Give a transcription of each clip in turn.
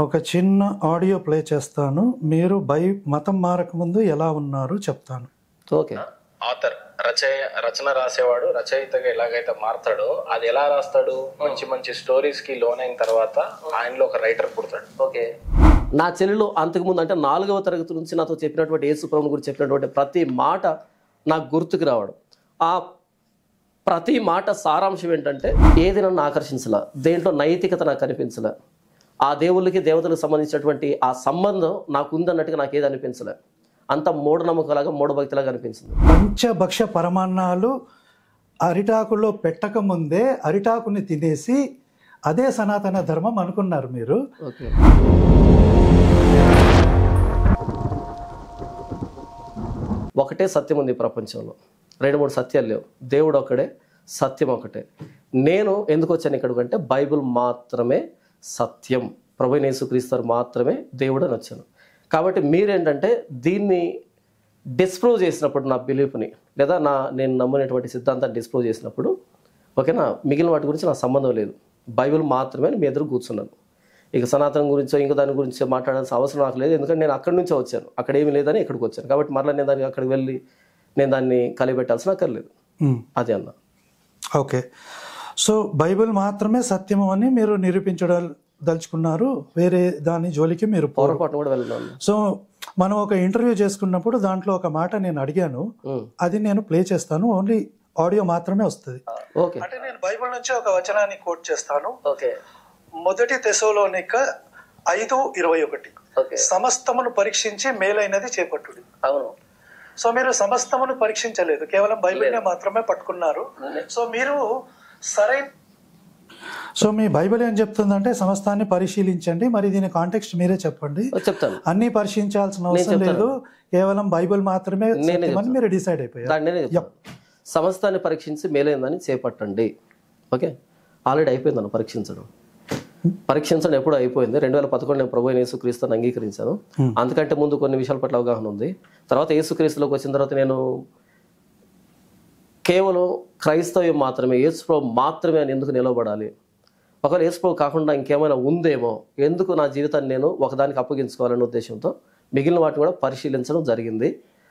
ఒక చిన్న audio play చేస్తాను. మీరు మతం మారకముందు ఎలా ఉన్నారు చెప్తాను. ఓకే. ఆథర్ రచన రాసేవాడు రచయితగా ఎలాగైతే మారతాడో అది ఎలా రాస్తాడు? మంచి మంచి స్టోరీస్ కి లోన్ అయిన తర్వాత ఆయనలో ఒక రైటర్ పుడతాడు. ఓకే. నా చెల్లెలు అంతకుముందు అంటే 4వ తరగతి నుంచి నాతో చెప్పినటువంటి యేసు ప్రభువుని గురించి చెప్పినటువంటి ప్రతి మాట నాకు గుర్తుకు రావడం. ఆ ప్రతి మాట సారాంశం ఏంటంటే ఏది నన్ను ఆకర్షించలా, దేంట్లో నైతికత నాకు కనిపించలే, ఆ దేవుళ్ళకి దేవతలకు సంబంధించినటువంటి ఆ సంబంధం నాకు ఉందన్నట్టుగా నాకు ఏది అనిపించలే. అంత మూఢనమ్మకలాగా మూఢభక్తిలాగా అనిపించింది. పంచభక్ష పరమాన్నాలు అరిటాకులో పెట్టక ముందే అరిటాకుని తినేసి అదే సనాతన ధర్మం అనుకున్నారు మీరు. ఓకే. ఒకటే సత్యం ఉంది ప్రపంచంలో, 2-3 సత్యాలు లేవు. దేవుడు ఒక్కడే, సత్యం ఒకటే. నేను ఎందుకు వచ్చాను ఇక్కడికంటే బైబిల్ మాత్రమే సత్యం, ప్రభువైన యేసుక్రీస్తు మాత్రమే దేవుడు అని వచ్చాను. కాబట్టి మీరేంటంటే దీన్ని డిస్ప్రూవ్ చేసినప్పుడు నా బిలీఫ్ని లేదా నేను నమ్మినటువంటి సిద్ధాంతాన్ని డిస్ప్రూవ్ చేసినప్పుడు ఓకేనా, మిగిలిన వాటి గురించి నాకు సంబంధం లేదు, బైబిల్ మాత్రమే మీ ఎదురు కూర్చున్నాను. ఇక సనాతనం గురించో ఇంకా దాని గురించి మాట్లాడాల్సిన అవసరం నాకు లేదు, ఎందుకంటే నేను అక్కడి నుంచే వచ్చాను, అక్కడ ఏమీ లేదని ఇక్కడికి వచ్చాను. కాబట్టి మరలా నేను దానికి అక్కడికి వెళ్ళి నేను దాన్ని కలిపెట్టాల్సిన అక్కర్లేదు. అది అన్న. ఓకే. సో బైబిల్ మాత్రమే సత్యము అని మీరు నిరూపించదలుచుకున్నారు, వేరే దాని జోలికి మీరు పొరపాటు కూడా వెళ్ళాను. సో మనం ఒక ఇంటర్వ్యూ చేసుకున్నప్పుడు దాంట్లో ఒక మాట నేను అడిగాను, అది నేను ప్లే చేస్తాను, ఓన్లీ ఆడియో మాత్రమే వస్తుంది. ఓకే. అంటే నేను బైబిల్ నుంచి ఒక వచనాన్ని కోట్ చేస్తాను. ఓకే. మొదటి తెస్సలోనిక 5:21. ఓకే. సమస్తమును పరీక్షించి మేలైనది చేపట్టుడి. అవును. సో మీరు సమస్తమును పరీక్షించలేదు, కేవలం బైబిల్నే మాత్రమే పట్టుకున్నారు. సో మీరు సరైన సో మీ బైబిల్ ఏం చెప్తుందంటే సమస్తాన్ని పరిశీలించండి. మరి దీని కాంటెక్స్ట్ మీరే చెప్పండి. చెప్తాను. అన్ని పరిశీలించాల్సిన అవసరం లేదు, కేవలం బైబిల్ మాత్రమే సత్యమని మీరు డిసైడ్ అయిపోయారు. సమస్తాన్ని పరీక్షించి మేలైందని చేపట్టండి. ఓకే. ఆల్రెడీ అయిపోయిందన్న పరీక్షించడం ఎప్పుడు అయిపోయింది. 2011 నేను ప్రభువైన యేసుక్రీస్తుని అంగీకరించాను. అంతకంటే ముందు కొన్ని విషయాల పట్ల అవగాహన ఉంది. తర్వాత యేసుక్రీస్తులోకి వచ్చిన తర్వాత నేను కేవలం క్రైస్తవ్యం మాత్రమే, యేసు ప్రభు మాత్రమే అని ఎందుకు నిలబడాలి, ఒకవేళ యేసు ప్రభు కాకుండా ఇంకేమైనా ఉందేమో, ఎందుకు నా జీవితాన్ని నేను ఒకదానికి అప్పగించుకోవాలనే ఉద్దేశంతో మిగిలిన వాటిని కూడా పరిశీలించడం జరిగింది.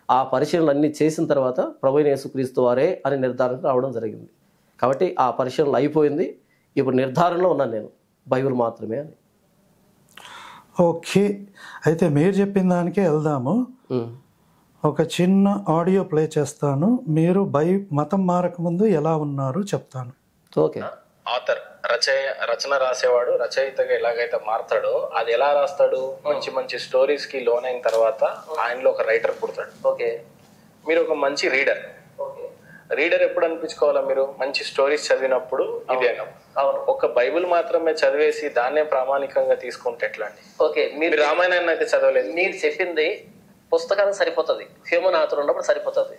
ఆ పరిశీలనలు అన్నీ చేసిన తర్వాత ప్రభువైన యేసుక్రీస్తు వారే అని నిర్ధారణకు రావడం జరిగింది. కాబట్టి ఆ పరిశీలనలు అయిపోయింది. ఇప్పుడు నిర్ధారణలో ఉన్నాను నేను, బైబిల్ మాత్రమే అని. ఓకే. అయితే మీరు చెప్పిన దానికే వెళ్దాము. ఒక చిన్న ఆడియో ప్లే చేస్తాను. మీరు మతం మారకముందు ఎలా ఉన్నారు చెప్తాను. ఓకే. ఆథర్ రచన రాసేవాడు రచయితగా ఎలాగైతే మారతాడో అది ఎలా రాస్తాడు? మంచి మంచి స్టోరీస్ కి లోన్ అయిన తర్వాత ఆయనలో ఒక రైటర్ పుడతాడు. ఓకే. మీరు ఒక మంచి రీడర్ ఎప్పుడు అనిపించుకోవాలా? మీరు మంచి స్టోరీస్ చదివినప్పుడు, ఇదేనా? అవును. ఒక బైబిల్ మాత్రమే చదివేసి దాన్నే ప్రామాణికంగా తీసుకుంటే ఎట్లా అండి? ఓకే. మీరు రామాయణాన్ని అయితే చదవలేదు. మీరు చెప్పింది పుస్తకానికి సరిపోతుంది, హ్యూమన్ ఆథర్ ఉన్నప్పుడు సరిపోతుంది.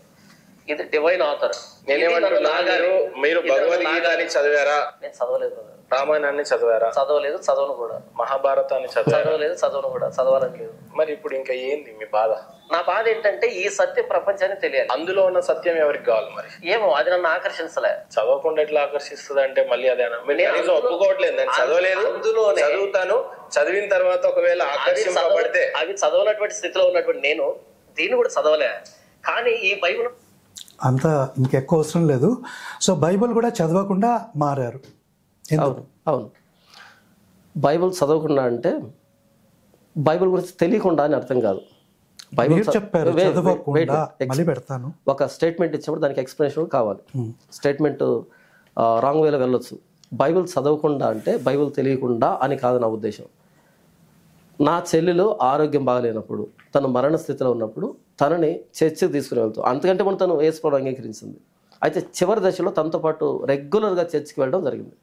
ఇది డివైన్ ఆథర్. మీరు భగవద్గీతని చదివారా? నేను చదవలేదు. రామాయణాన్ని చదివారా? చదవలేదు, చదవను కూడా. మహాభారతాన్ని చదవలేదు, చదవను కూడా. చదవాలని లేదు. మరి ఇప్పుడు ఇంకా ఏంది మీ బాధ? నా బాధ ఏంటంటే ఈ సత్యం ప్రపంచానికి తెలియాలి. అందులో ఉన్న సత్యం ఎవరికి కావాలి? మరి ఏమో అది నన్ను ఆకర్షించలే. చదవకుండా ఎట్లా ఆకర్షిస్తుంది అంటే మళ్ళీ అదేనా? మీరు ఒప్పుకోవట్లేదు. నేను చదవలేదు, చదువుతాను, చదివిన తర్వాత ఒకవేళ ఆకర్షింపబడితే అవి చదవనటువంటి స్థితిలో ఉన్నటువంటి నేను దీన్ని కూడా చదవలే. కానీ ఈ బైబిల్ అంతా ఇంకెక్కువ అవసరం లేదు. సో బైబిల్ కూడా చదవకుండా మారారు. అవును. బైబిల్ చదవకుండా అంటే బైబిల్ గురించి తెలియకుండా అని అర్థం కాదు. బైబిల్ చెప్పారు మళ్ళీ పెడతాను. ఒక స్టేట్మెంట్ ఇచ్చినప్పుడు దానికి ఎక్స్ప్లెనేషన్ కావాలి. స్టేట్మెంట్ రాంగ్ వేలో వెళ్ళొచ్చు. బైబిల్ చదవకుండా అంటే బైబిల్ తెలియకుండా అని కాదు నా ఉద్దేశం. నా చెల్లెలు ఆరోగ్యం బాగలేనప్పుడు, తను మరణ స్థితిలో ఉన్నప్పుడు తనని చర్చికి తీసుకుని వెళ్తాం. అంతకంటే ముందు తను యేసు ప్రభువుని అంగీకరించింది. అయితే చివరి దశలో తనతో పాటు రెగ్యులర్గా చర్చికి వెళ్ళడం జరిగింది.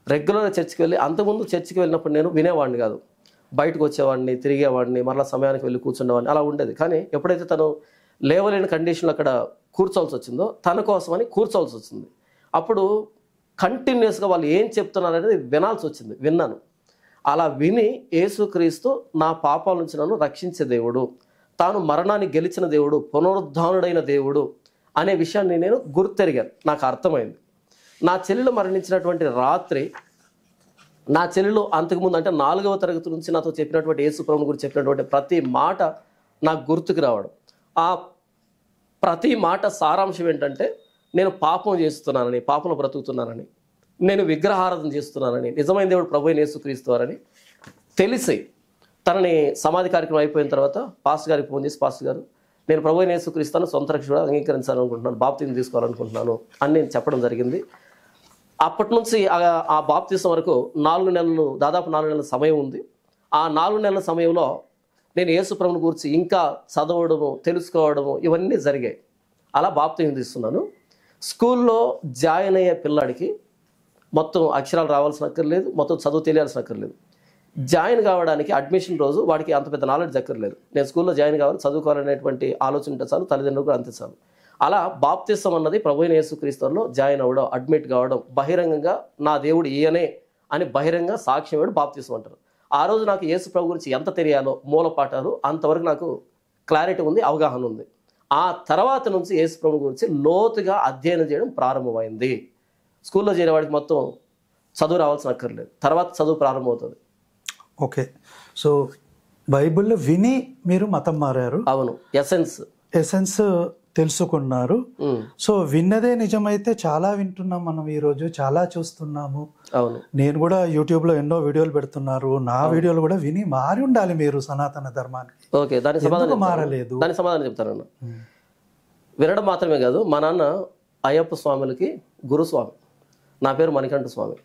రెగ్యులర్గా చర్చికి వెళ్ళి, అంతకుముందు చర్చికి వెళ్ళినప్పుడు నేను వినేవాడిని కాదు, బయటకు వచ్చేవాడిని, తిరిగేవాడిని, మరలా సమయానికి వెళ్ళి కూర్చునేవాడిని, అలా ఉండేది. కానీ ఎప్పుడైతే తను లేవలేని కండిషన్లో అక్కడ కూర్చోవాల్సి వచ్చిందో తన కోసమని కూర్చోవాల్సి వచ్చింది. అప్పుడు కంటిన్యూస్గా వాళ్ళు ఏం చెప్తున్నారు అనేది విన్నాను. అలా విని యేసుక్రీస్తు నా పాపాల నుంచి నన్ను రక్షించే దేవుడు, తాను మరణాన్ని గెలిచిన దేవుడు, పునరుద్ధానుడైన దేవుడు అనే విషయాన్ని నేను గుర్తెరిగాను. నాకు అర్థమైంది. నా చెల్లెలు మరణించినటువంటి రాత్రి నా చెల్లెలు అంతకుముందు అంటే 4వ తరగతి నుంచి నాతో చెప్పినటువంటి యేసు ప్రభువుని గురించి చెప్పినటువంటి ప్రతి మాట నాకు గుర్తుకు రావడం. ఆ ప్రతి మాట సారాంశం ఏంటంటే, నేను పాపం చేస్తున్నానని, పాపంలో బ్రతుకుతున్నానని, నేను విగ్రహారాధన చేస్తున్నానని, నిజమైన దేవుడు ప్రభువైన యేసుక్రీస్తు వారని తెలిసి తనని సమాధి కార్యక్రమం అయిపోయిన తర్వాత పాస్టర్ గారికి ఫోన్ చేసి, పాస్టర్ గారు నేను ప్రభువైన యేసుక్రీస్తును సొంత రక్షకుడిగా అంగీకరించాలనుకుంటున్నాను, బాప్తిజం తీసుకోవాలనుకుంటున్నాను అని నేను చెప్పడం జరిగింది. అప్పటి నుంచి ఆ బాప్తిజం వరకు 4 నెలలు, దాదాపు 4 నెలల సమయం ఉంది. ఆ 4 నెలల సమయంలో నేను యేసు ప్రభువుని గురించి ఇంకా చదవడము, తెలుసుకోవడము ఇవన్నీ జరిగాయి. అలా బాప్తిజం తీస్తున్నాను. స్కూల్లో జాయిన్ అయ్యే పిల్లాడికి మొత్తం అక్షరాలు రావాల్సిన అక్కర్లేదు, మొత్తం చదువు తెలియాల్సిన అక్కర్లేదు. జాయిన్ కావడానికి అడ్మిషన్ రోజు వాడికి అంత పెద్ద నాలెడ్జ్ అక్కర్లేదు. నేను స్కూల్లో జాయిన్ కావాలి, చదువుకోవాలనేటువంటి ఆలోచన ఉంటే చాలు, తల్లిదండ్రులకు అంతే చాలు. అలా బాప్తిసం అన్నది ప్రభువైన యేసుక్రీస్తులో జాయిన్ అవ్వడం, అడ్మిట్ కావడం, బహిరంగంగా నా దేవుడు ఈయనే అని బహిరంగ సాక్ష్యం ఇవ్వడం బాప్తిసం అంటారు. ఆ రోజు నాకు యేసు ప్రభు గురించి ఎంత తెలియాలో మూలపాఠాలు అంతవరకు నాకు క్లారిటీ ఉంది, అవగాహన ఉంది. ఆ తర్వాత నుంచి యేసు ప్రభు గురించి లోతుగా అధ్యయనం చేయడం ప్రారంభమైంది. స్కూల్లో చేరేవాడికి మొత్తం చదువు రావాల్సిన అక్కర్లేదు, తర్వాత చదువు ప్రారంభమవుతుంది. ఓకే, సో బైబిల్ విని మీరు మతం మారారు. అవును, ఎసెన్స్ తెలుసుకున్నారు. సో విన్నదే నిజమైతే చాలా వింటున్నాం మనం, ఈరోజు చాలా చూస్తున్నాము. అవును, నేను కూడా యూట్యూబ్లో ఎన్నో వీడియోలు పెడుతున్నారు, నా వీడియోలు కూడా విని మారి ఉండాలి మీరు సనాతన ధర్మానికి. ఓకే, దాని సమాధానం మారలేదు, దాని సమాధానం చెప్తానన్న. వినడం మాత్రమే కాదు, మా నాన్న అయ్యప్ప స్వాములకి గురుస్వామి, నా పేరు మణికంఠ స్వామి.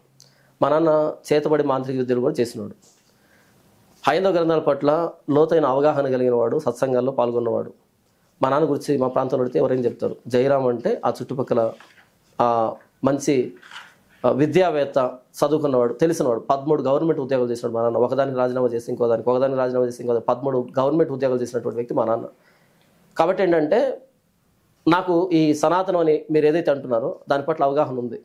మా నాన్న చేతబడి మాంత్రిక విద్యలు కూడా చేసినాడు. హైందవ గ్రంథాల పట్ల లోతైన అవగాహన కలిగిన వాడు, సత్సంగాల్లో పాల్గొన్నవాడు. మా నాన్న గురించి మా ప్రాంతంలో అడిగితే ఎవరైనా చెప్తారు, జయరామ్ అంటే ఆ చుట్టుపక్కల మంచి విద్యావేత్త, చదువుకున్నవాడు, తెలిసినవాడు. 13 గవర్నమెంట్ ఉద్యోగాలు చేసినాడు మా నాన్న. ఒకదానికి రాజీనామా చేసి ఇంకోదానికి, ఒకదానికి రాజీనామా చేసి ఇంకో 13 గవర్నమెంట్ ఉద్యోగాలు చేసినటువంటి వ్యక్తి మా నాన్న. కాబట్టి ఏంటంటే నాకు ఈ సనాతనం అని మీరు ఏదైతే అంటున్నారో దాని పట్ల అవగాహన ఉంది,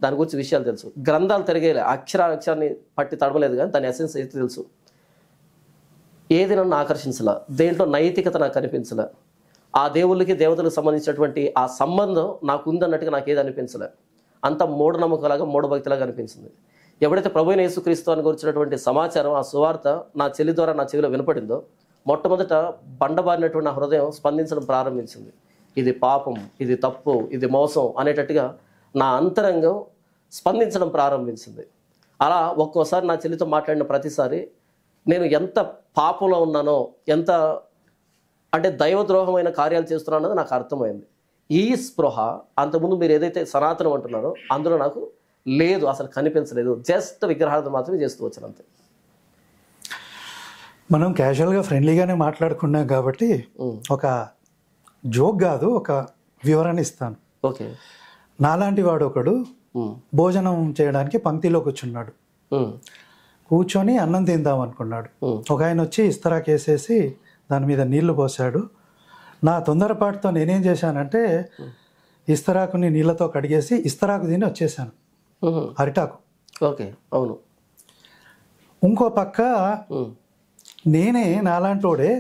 దాని గురించి విషయాలు తెలుసు. గ్రంథాలు తిరిగేలే, అక్షరాన్ని పట్టి తడవలేదు, కానీ దాని ఎసెన్స్ అయితే తెలుసు. ఏది నన్ను ఆకర్షించలా, దేంట్లో నైతికత నాకు కనిపించలే, ఆ దేవుళ్ళకి దేవతలకు సంబంధించినటువంటి ఆ సంబంధం నాకు ఉందన్నట్టుగా నాకు ఏది అనిపించలే. అంత మూఢనమ్మకలాగా, మూఢభక్తిలాగా అనిపించింది. ఎప్పుడైతే ప్రభువైన యేసుక్రీస్తు అని గురించినటువంటి సమాచారం, ఆ సువార్త నా చెల్లి ద్వారా నా చెవిలో వినపడిందో, మొట్టమొదట బండబారినటువంటి నా హృదయం స్పందించడం ప్రారంభించింది. ఇది పాపం, ఇది తప్పు, ఇది మోసం అనేటట్టుగా నా అంతరంగం స్పందించడం ప్రారంభించింది. అలా ఒక్కోసారి నా చెల్లితో మాట్లాడిన ప్రతిసారి నేను ఎంత పాపంలో ఉన్నానో, ఎంత అంటే దైవద్రోహమైన కార్యాలు చేస్తున్నాను అన్నది నాకు అర్థమైంది. ఈ స్పృహ అంతకుముందు మీరు ఏదైతే సనాతనం అంటున్నారో అందులో నాకు లేదు, అసలు కనిపించలేదు. జస్ట్ విగ్రహార్థం మాత్రమే చేస్తూ వచ్చాను అంతే. మనం క్యాజువల్గా ఫ్రెండ్లీగానే మాట్లాడుకున్నాం కాబట్టి ఒక జోక్ కాదు, ఒక వివరణ ఇస్తాను. ఓకే, నాలాంటి వాడు ఒకడు భోజనం చేయడానికి పంక్తిలో కూర్చున్నాడు. కూర్చొని అన్నం తిందాం అనుకున్నాడు. ఒక ఆయన వచ్చి ఇస్తరాకు వేసేసి దాని మీద నీళ్లు పోసాడు. నా తొందరపాటుతో నేనేం చేశానంటే ఇస్తరాకుని నీళ్ళతో కడిగేసి ఇస్తరాకు తిని వచ్చేసాను, అరిటాకు. ఓకే, అవును. ఇంకో పక్క నేనే నాలాంటోడే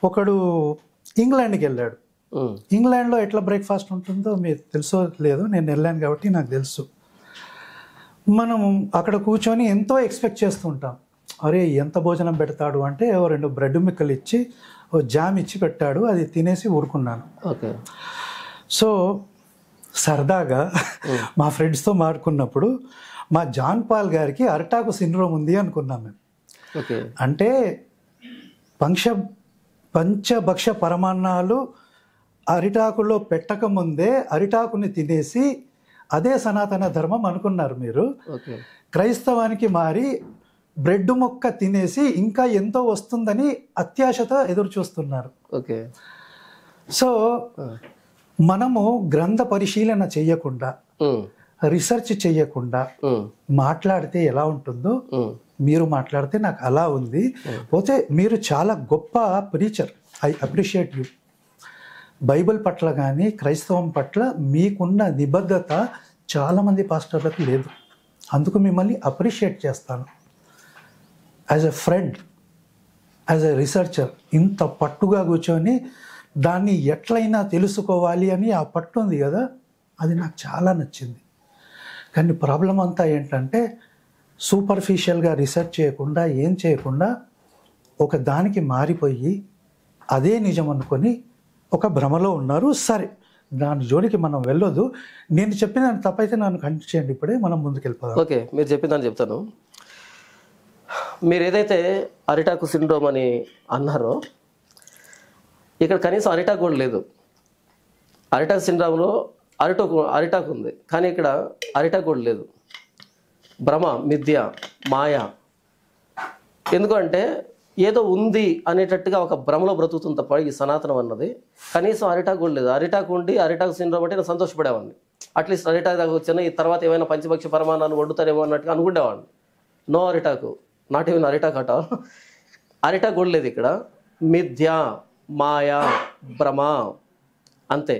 ఒకడు ఇంగ్లాండ్కి వెళ్ళాడు. ఇంగ్లాండ్లో ఎట్లా బ్రేక్ఫాస్ట్ ఉంటుందో మీకు తెలుసో లేదు, నేను వెళ్ళాను కాబట్టి నాకు తెలుసు. మనం అక్కడ కూర్చొని ఎంతో ఎక్స్పెక్ట్ చేస్తుంటాం, అరే ఎంత భోజనం పెడతాడు అంటే 2 బ్రెడ్ ముక్కలు ఇచ్చి జామ్ ఇచ్చి పెట్టాడు, అది తినేసి ఊరుకున్నాను. ఓకే, సో సరదాగా మా ఫ్రెండ్స్తో మాట్లాడుకున్నప్పుడు మా జాన్ పాల్ గారికి అరిటాకు సిండ్రోమ్ ఉంది అనుకున్నాం మేము. ఓకే, అంటే పంచభక్ష పరమాన్నాలు అరిటాకులో పెట్టకముందే అరిటాకుని తినేసి అదే సనాతన ధర్మం అనుకున్నారు మీరు. ఓకే, క్రైస్తవానికి మారి బ్రెడ్ ముక్క తినేసి ఇంకా ఎంతో వస్తుందని అత్యాశతో ఎదురు చూస్తున్నారు. ఓకే, సో మనము గ్రంథ పరిశీలన చెయ్యకుండా, రీసెర్చ్ చెయ్యకుండా మాట్లాడితే ఎలా ఉంటుందో మీరు మాట్లాడితే నాకు అలా ఉంది. పోతే మీరు చాలా గొప్ప preacher, I appreciate you. Bible పట్ల కానీ క్రైస్తవం పట్ల మీకున్న నిబద్ధత చాలామంది పాస్టర్లకు లేదు. అందుకు మిమ్మల్ని అప్రిషియేట్ చేస్తాను. As a friend, as a researcher, ఇంత పట్టుగా కూర్చొని దాన్ని ఎట్లయినా తెలుసుకోవాలి అని ఆ పట్టు ఉంది కదా, అది నాకు చాలా నచ్చింది. కానీ ప్రాబ్లం అంతా ఏంటంటే సూపర్ఫిషియల్గా రీసెర్చ్ చేయకుండా ఏం చేయకుండా ఒక దానికి మారిపోయి అదే నిజం అనుకొని ఒక భ్రమలో ఉన్నారు. సరే, దాని జోలికి మనం వెళ్ళొద్దు. నేను చెప్పిన దాని తప్పైతే నన్ను కంటిన్యూ చేయండి, ఇప్పుడే మనం ముందుకెళ్ళిపోదాం. ఓకే, మీరు చెప్పిందని చెప్తాను. మీరు ఏదైతే అరిటాకు సిండ్రోమ్ అని అన్నారో, ఇక్కడ కనీసం అరిటాకు కూడా లేదు. అరిటాకు సిండ్రోమ్లో అరిటాకు ఉంది, కానీ ఇక్కడ అరిటాకు కూడా లేదు. భ్రమ, మిథ్య, మాయ. ఎందుకంటే ఏదో ఉంది అనేటట్టుగా ఒక భ్రమలో బ్రతుకుతుంది తప్ప ఈ సనాతనం అన్నది కనీసం అరిటాకు కూడా లేదు. అరిటాకు ఉండి అరిటాకు సిండ్రోమ్ అంటే నేను సంతోషపడేవాడిని. అట్లీస్ట్ అరిటాకు దాకా వచ్చిన ఈ తర్వాత ఏమైనా పంచభక్ష పరమాణాన్ని వండుతారేమో అన్నట్టుగా అనుకునేవాడిని. నో అరిటాకు, నాట్ ఈవెన్ అరిటాకు అట. అరిటాకు కూడా లేదు ఇక్కడ. మిథ్య, మాయ, భ్రమ, అంతే.